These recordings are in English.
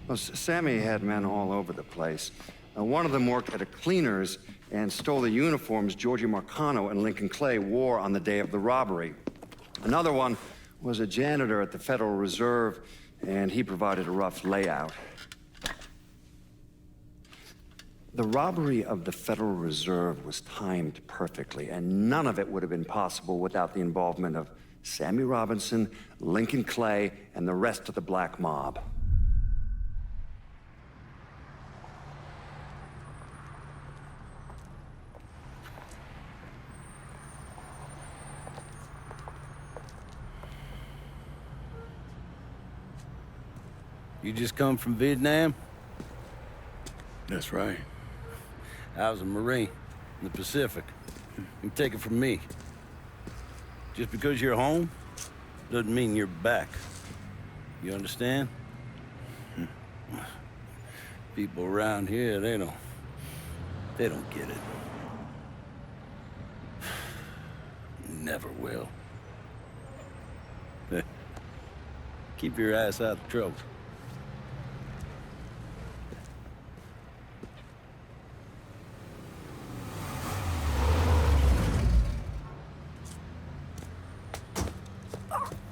Well, Sammy had men all over the place. One of them worked at a cleaner's and stole the uniforms Georgie Marcano and Lincoln Clay wore on the day of the robbery. Another one was a janitor at the Federal Reserve, and he provided a rough layout. The robbery of the Federal Reserve was timed perfectly, and none of it would have been possible without the involvement of Sammy Robinson, Lincoln Clay, and the rest of the black mob. You just come from Vietnam? That's right. I was a Marine in the Pacific. You take it from me. Just because you're home doesn't mean you're back. You understand? People around here, they don't get it. Never will. Keep your ass out of trouble.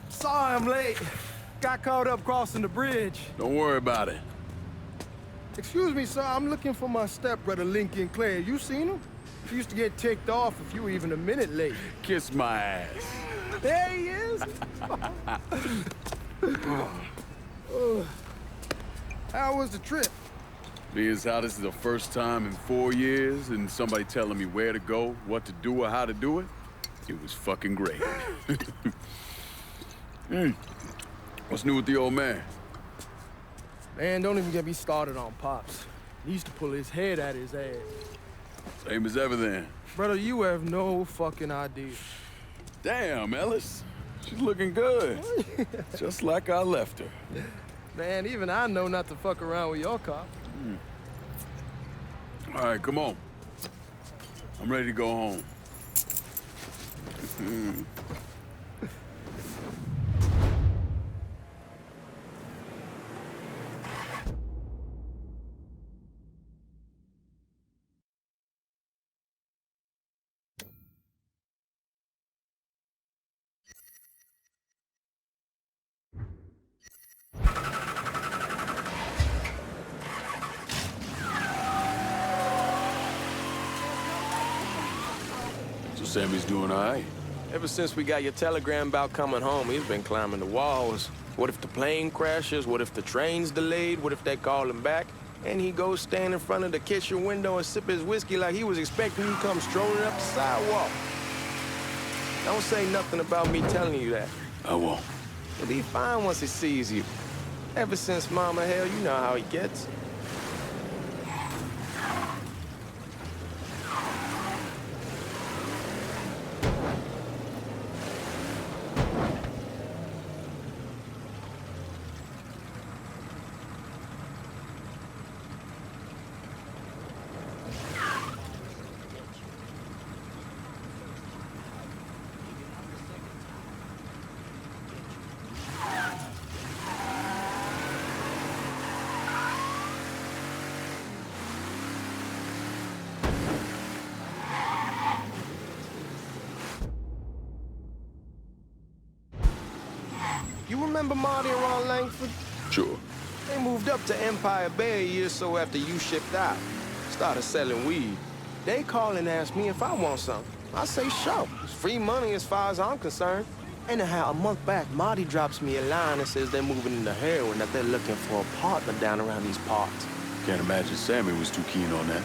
Sorry I'm late. Got caught up crossing the bridge. Don't worry about it. Excuse me, sir. I'm looking for my stepbrother, Lincoln Clay. You seen him? He used to get ticked off if you were even a minute late. Kiss my ass. There he is. How was the trip? Being how this is the first time in 4 years and somebody telling me where to go, what to do, or how to do it, it was fucking great. What's new with the old man? Man, don't even get me started on Pops. He used to pull his head out his ass. Same as ever then. Brother, you have no fucking idea. Damn, Ellis. She's looking good. Just like I left her. Man, even I know not to fuck around with your car. All right, come on. I'm ready to go home. Sammy's doing all right. Ever since we got your telegram about coming home, he's been climbing the walls. What if the plane crashes? What if the train's delayed? What if they call him back? And he goes stand in front of the kitchen window and sip his whiskey like he was expecting you to come strolling up the sidewalk. Don't say nothing about me telling you that. I won't. He'll be fine once he sees you. Ever since Mama, hell, you know how he gets. You remember Marty and Ron Langford? Sure. They moved up to Empire Bay a year or so after you shipped out. Started selling weed. They call and ask me if I want some. I say, sure. It's free money as far as I'm concerned. Anyhow, a month back, Marty drops me a line and says they're moving into heroin, that they're looking for a partner down around these parts. Can't imagine Sammy was too keen on that.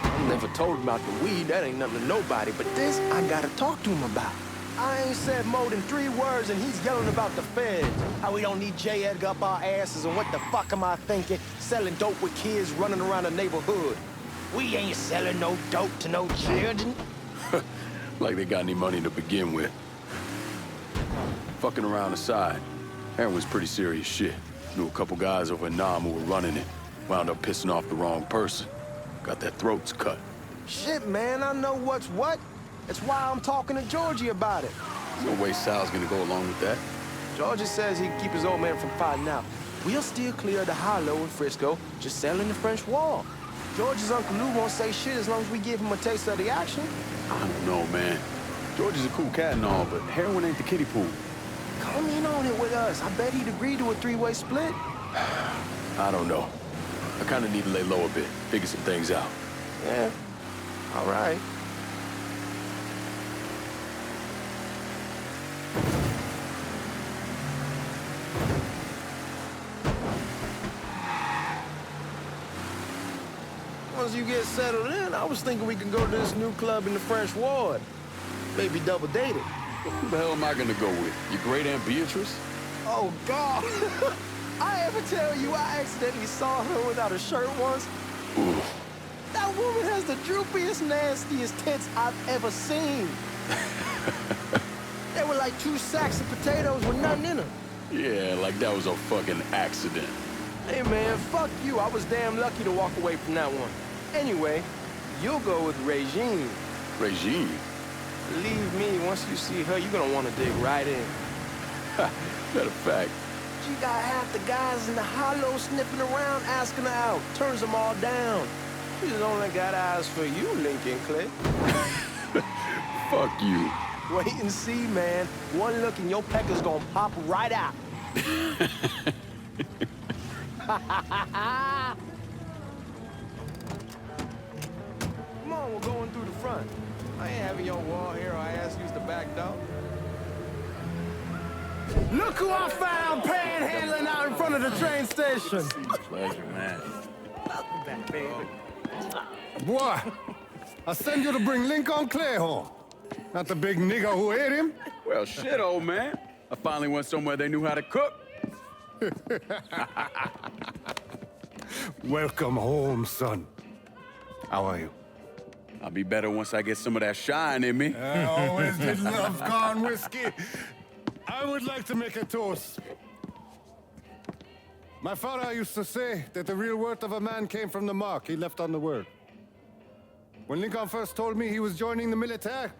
I never told him about the weed. That ain't nothing to nobody. But this, I gotta talk to him about. I ain't said more than 3 words, and he's yelling about the feds. How we don't need J. Edgar up our asses, and what the fuck am I thinking? Selling dope with kids running around the neighborhood. We ain't selling no dope to no children. Like they got any money to begin with. Fucking around aside, heroin's pretty serious shit. Knew a couple guys over in Nam who were running it. Wound up pissing off the wrong person. Got their throats cut. Shit, man, I know what's what. That's why I'm talking to Georgie about it. No way Sal's gonna go along with that. Georgie says he can keep his old man from finding out. we'll steer clear of the hollow in Frisco, just settling the French Wall. George's Uncle Lou won't say shit as long as we give him a taste of the action. I don't know, man. George is a cool cat and all, but heroin ain't the kiddie pool. Come in on it with us. I bet he'd agree to a three-way split. I don't know. I kind of need to lay low a bit, figure some things out. Yeah, all right. Once you get settled in, I was thinking we could go to this new club in the French Ward. Maybe double date it. Who the hell am I gonna go with? Your great Aunt Beatrice? Oh, God. I ever tell you I accidentally saw her without a shirt once? Ooh. That woman has the droopiest, nastiest tits I've ever seen. They were like 2 sacks of potatoes with nothing in them. Yeah, like that was a fucking accident. Hey, man, fuck you. I was damn lucky to walk away from that one. Anyway, you'll go with Regine. Regine? Believe me, once you see her, you're gonna want to dig right in. Matter of fact. She got half the guys in the hollow sniffing around, asking her out. Turns them all down. She's only got eyes for you, Lincoln Clay. Fuck you. Wait and see, man. One look and your pecker's gonna pop right out. Come on, we're going through the front. I ain't having your wall here, or I ask use the back door. Look who I found panhandling out in front of the train station. Pleasure, man. Welcome back, baby. Boy, I send you to bring Lincoln Clay home. Not the big nigger who ate him. Well, shit, old man. I finally went somewhere they knew how to cook. Welcome home, son. How are you? I'll be better once I get some of that shine in me. I always did love corn whiskey. I would like to make a toast. My father used to say that the real worth of a man came from the mark he left on the world. When Lincoln first told me he was joining the military,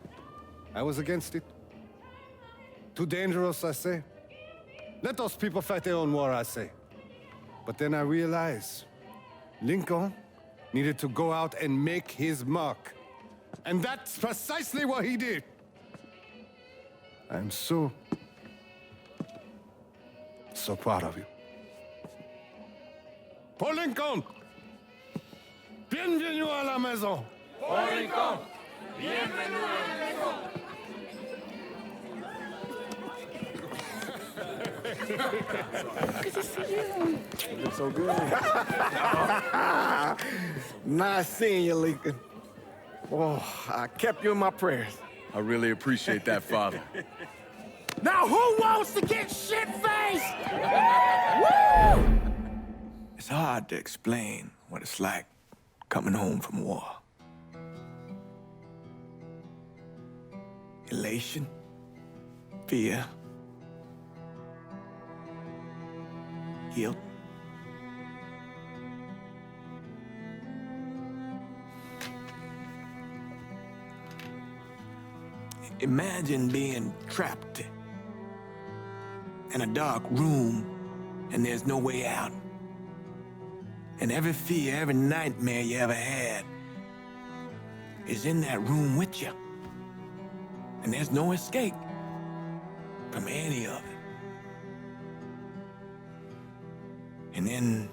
I was against it. Too dangerous, I say. Let those people fight their own war, I say. But then I realized Lincoln needed to go out and make his mark. And that's precisely what he did. I'm so proud of you. Paul Lincoln! Bienvenue à la maison! Paul Lincoln, bienvenue à la maison. Good to see you. You look so good. Nice seeing you, Lincoln. Oh, I kept you in my prayers. I really appreciate that, Father. Now who wants to get shit-faced? Woo! It's hard to explain what it's like coming home from war. Elation, fear, guilt. Imagine being trapped in a dark room and there's no way out. And every fear, every nightmare you ever had is in that room with you. And there's no escape from any of it. And then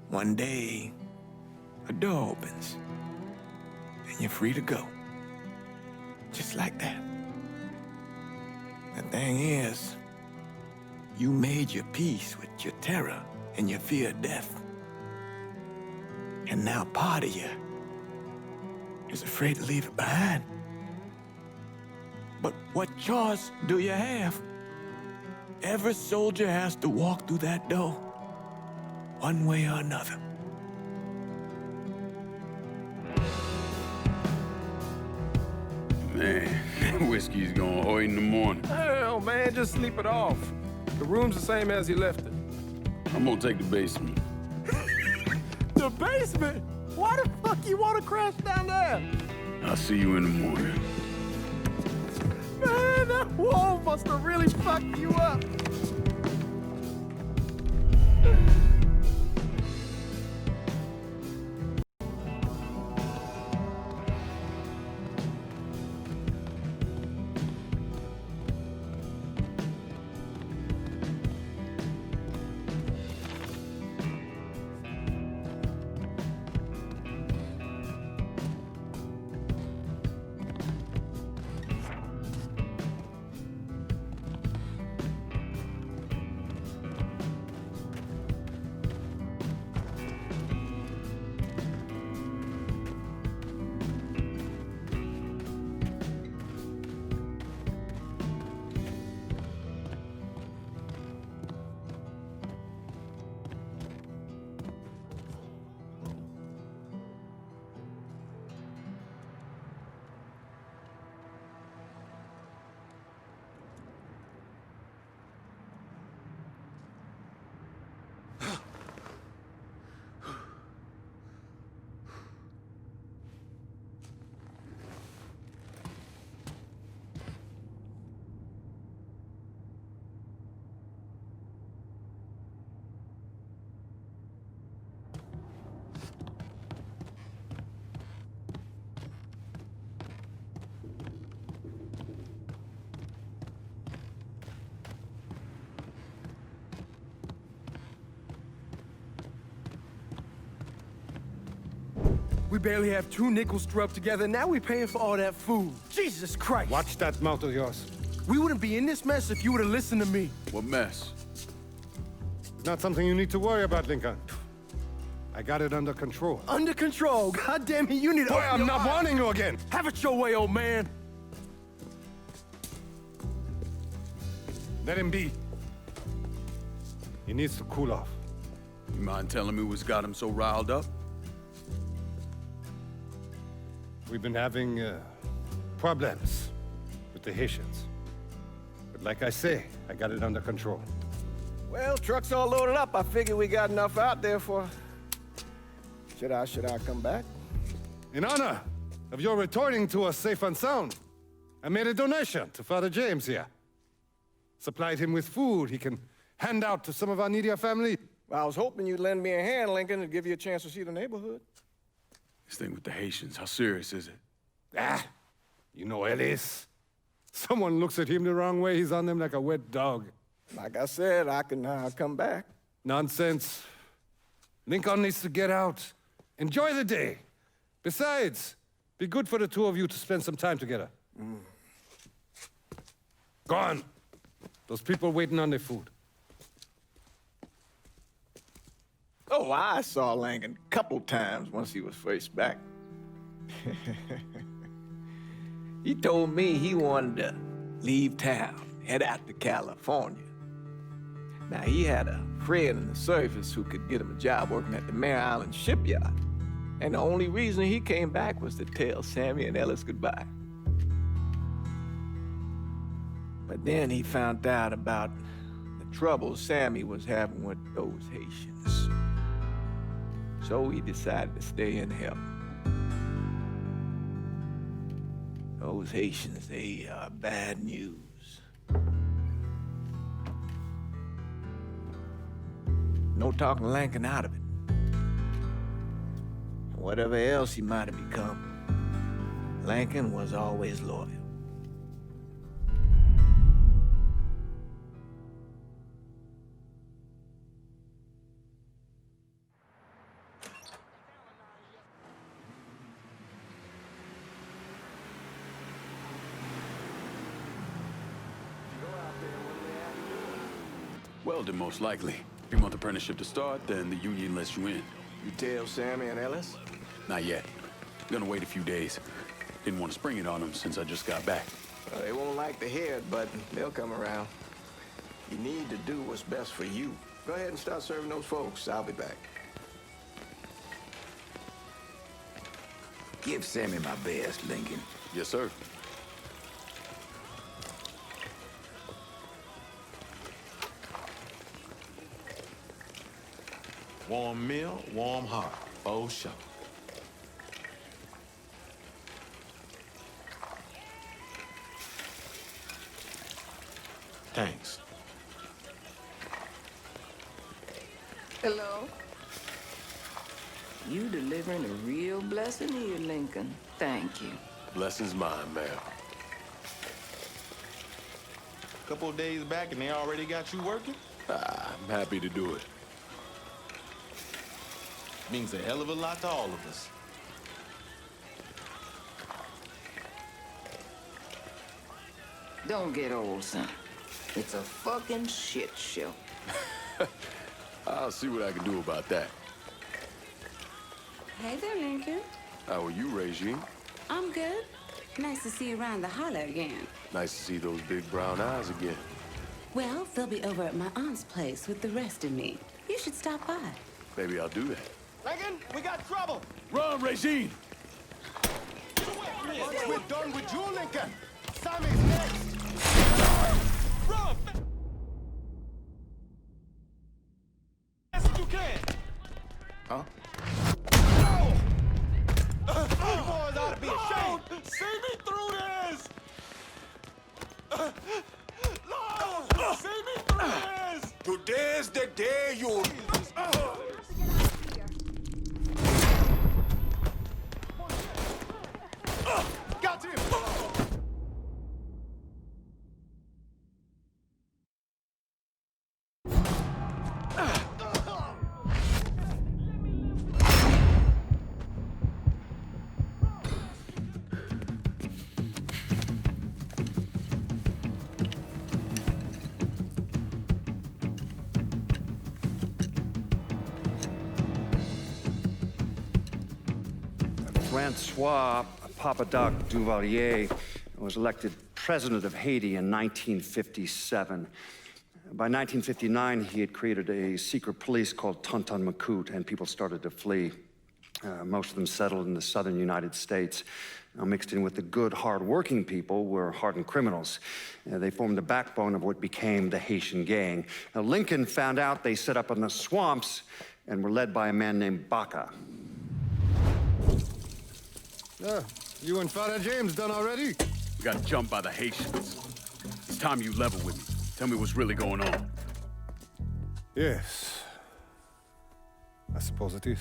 one day, a door opens and you're free to go. Just like that. The thing is, you made your peace with your terror and your fear of death. And now part of you is afraid to leave it behind. But what choice do you have? Every soldier has to walk through that door, one way or another. Man, whiskey's going oi in the morning. Hell, man, just sleep it off. The room's the same as you left it. I'm gonna take the basement. The basement? Why the fuck you want to crash down there? I'll see you in the morning. Man, that wall must have really fucked you up. We barely have 2 nickels to rub together, now we paying for all that food. Jesus Christ! Watch that mouth of yours. We wouldn't be in this mess if you would've listened to me. What mess? It's not something you need to worry about, Lincoln. I got it under control. Under control. God damn it, you need to Boy, open I'm your not eyes. warning you again. Have it your way, old man. Let him be. He needs to cool off. You mind telling me what's got him so riled up? We've been having problems with the Haitians. But like I say, I got it under control. Well, truck's all loaded up. I figure we got enough out there for... Should I come back? In honor of your returning to us safe and sound, I made a donation to Father James here. Supplied him with food he can hand out to some of our needier family. Well, I was hoping you'd lend me a hand, Lincoln, and give you a chance to see the neighborhood. This thing with the Haitians, how serious is it? Ah, you know Ellis. Someone looks at him the wrong way, he's on them like a wet dog. Like I said, I can come back. Nonsense. Lincoln needs to get out. Enjoy the day. Besides, be good for the two of you to spend some time together. Go on. Those people waiting on their food. Oh, I saw Lincoln a couple times once he was first back. He told me he wanted to leave town, head out to California. Now, he had a friend in the service who could get him a job working at the Mare Island shipyard. And the only reason he came back was to tell Sammy and Ellis goodbye. But then he found out about the trouble Sammy was having with those Haitians. So he decided to stay and help. Those Haitians, they are bad news. No talking Lincoln out of it. Whatever else he might have become, Lincoln was always loyal. Welding, most likely. 3-month apprenticeship to start, then the union lets you in. You tell Sammy and Ellis? Not yet. Gonna wait a few days. Didn't want to spring it on them since I just got back. Well, they won't like to hear it, but they'll come around. You need to do what's best for you. Go ahead and start serving those folks. I'll be back. Give Sammy my best, Lincoln. Yes, sir. Warm meal, warm heart. Oh, sure. Thanks. Hello? You delivering a real blessing here, Lincoln. Thank you. Blessing's mine, ma'am. Couple of days back and they already got you working? I'm happy to do it. Means a hell of a lot to all of us. Don't get old, son. It's a fucking shit show. I'll see what I can do about that. Hey there, Lincoln. How are you, Regine? I'm good. Nice to see you around the holler again. Nice to see those big brown eyes again. Well, they'll be over at my aunt's place with the rest of me. You should stop by. Maybe I'll do that. Lincoln, we got trouble. Run, Regine! Once we're done with you, Lincoln, Sammy's next. Run! Best you can! Huh? You boys ought to be ashamed! See me through this! Lord, see me through this! Today's the day you... Got him! Francois Papadoc Duvalier was elected president of Haiti in 1957. By 1959, he had created a secret police called Tonton Macoute, and people started to flee. Most of them settled in the southern United States. Mixed in with the good, hard-working people were hardened criminals. They formed the backbone of what became the Haitian gang. Now, Lincoln found out they set up in the swamps and were led by a man named Baca. You and Father James done already? We got jumped by the Haitians. It's time you level with me. Tell me what's really going on. Yes. I suppose it is.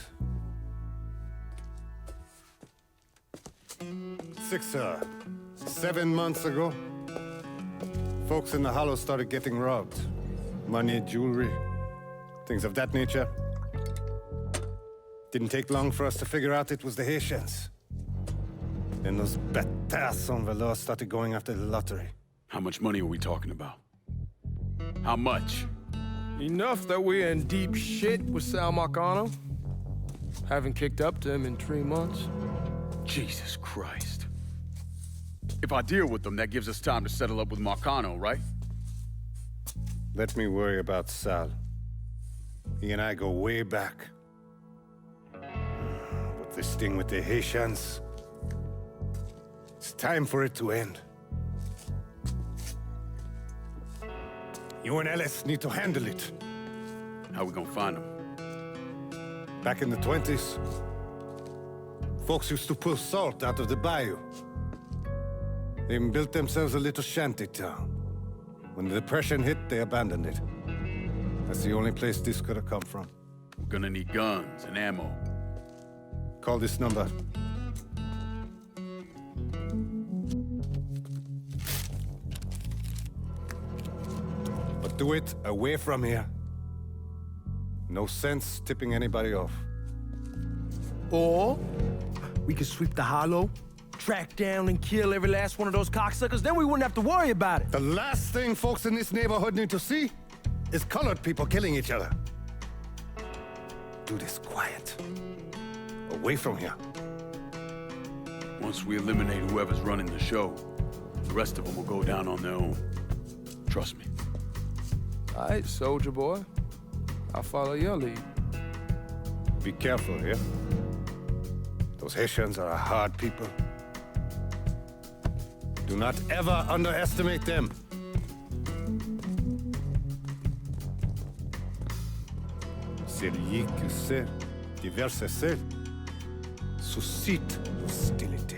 7 months ago, folks in the Hollow started getting robbed. Money, jewelry, things of that nature. Didn't take long for us to figure out it was the Haitians. Then those bâtards en velours started going after the lottery. How much money are we talking about? How much? Enough that we're in deep shit with Sal Marcano. Haven't kicked up to him in 3 months. Jesus Christ. If I deal with them, that gives us time to settle up with Marcano, right? Let me worry about Sal. He and I go way back. But this thing with the Haitians, it's time for it to end. You and Ellis need to handle it. How we gonna find them? Back in the 20s, folks used to pull salt out of the bayou. They even built themselves a little shanty town. When the Depression hit, they abandoned it. That's the only place this could have come from. We're gonna need guns and ammo. Call this number. But do it away from here. No sense tipping anybody off. Or we could sweep the Hollow, track down and kill every last one of those cocksuckers, then we wouldn't have to worry about it. The last thing folks in this neighborhood need to see is colored people killing each other. Do this quiet. Away from here. Once we eliminate whoever's running the show, the rest of them will go down on their own. Trust me. All right, soldier boy. I'll follow your lead. Be careful here. Those Haitians are a hard people. Do not ever underestimate them. Celui qui sait diverser seul suscite l'hostilité.